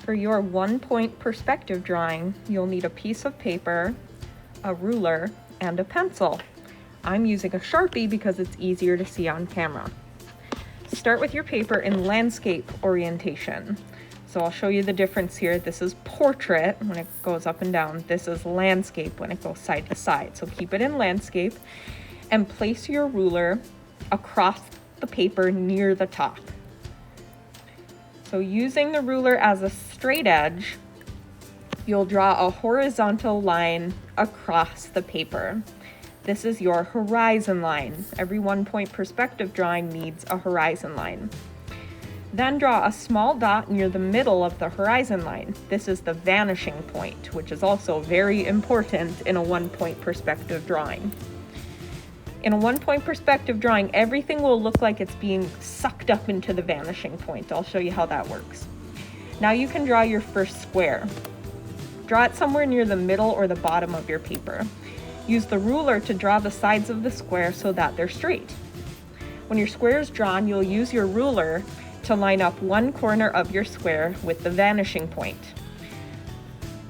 For your 1-point perspective drawing, you'll need a piece of paper, a ruler, and a pencil. I'm using a Sharpie because it's easier to see on camera. Start with your paper in landscape orientation. So I'll show you the difference here. This is portrait when it goes up and down. This is landscape when it goes side to side. So keep it in landscape and place your ruler across the paper near the top. So using the ruler as a straight edge, you'll draw a horizontal line across the paper. This is your horizon line. Every 1-point perspective drawing needs a horizon line. Then draw a small dot near the middle of the horizon line. This is the vanishing point, which is also very important in a 1-point perspective drawing. In a 1-point perspective drawing, everything will look like it's being sucked up into the vanishing point. I'll show you how that works. Now you can draw your first square. Draw it somewhere near the middle or the bottom of your paper. Use the ruler to draw the sides of the square so that they're straight. When your square is drawn, you'll use your ruler to line up one corner of your square with the vanishing point.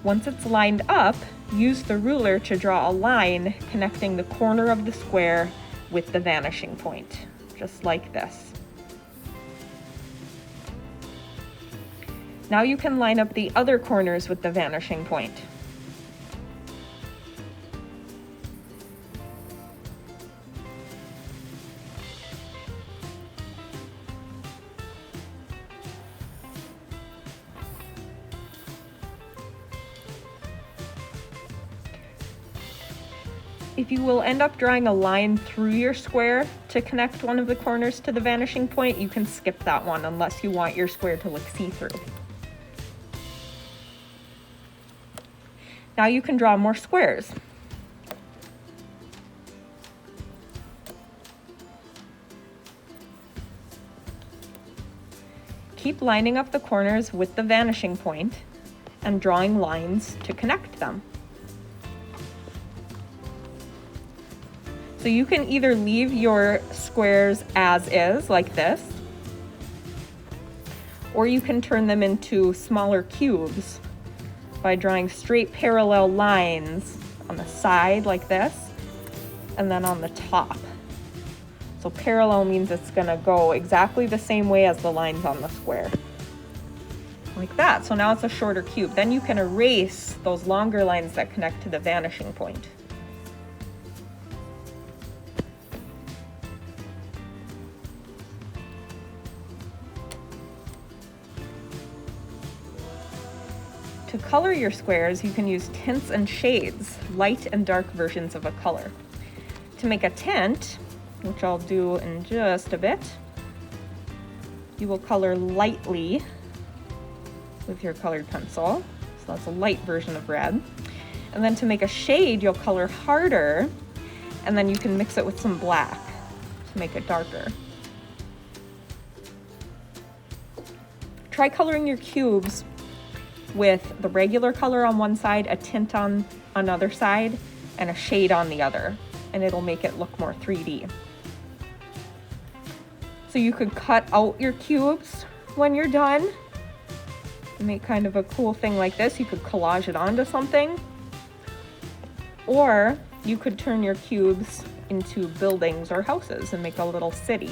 Once it's lined up, use the ruler to draw a line connecting the corner of the square with the vanishing point, just like this. Now you can line up the other corners with the vanishing point. If you will end up drawing a line through your square to connect one of the corners to the vanishing point, you can skip that one unless you want your square to look see-through. Now you can draw more squares. Keep lining up the corners with the vanishing point and drawing lines to connect them. So you can either leave your squares as is, like this, or you can turn them into smaller cubes by drawing straight parallel lines on the side like this, and then on the top. So parallel means it's gonna go exactly the same way as the lines on the square. Like that. So now it's a shorter cube. Then you can erase those longer lines that connect to the vanishing point. To color your squares, you can use tints and shades, light and dark versions of a color. To make a tint, which I'll do in just a bit, you will color lightly with your colored pencil. So that's a light version of red. And then to make a shade, you'll color harder, and then you can mix it with some black to make it darker. Try coloring your cubes with the regular color on one side, a tint on another side, and a shade on the other, and it'll make it look more 3D. So you could cut out your cubes when you're done and make kind of a cool thing like this. You could collage it onto something, or you could turn your cubes into buildings or houses and make a little city.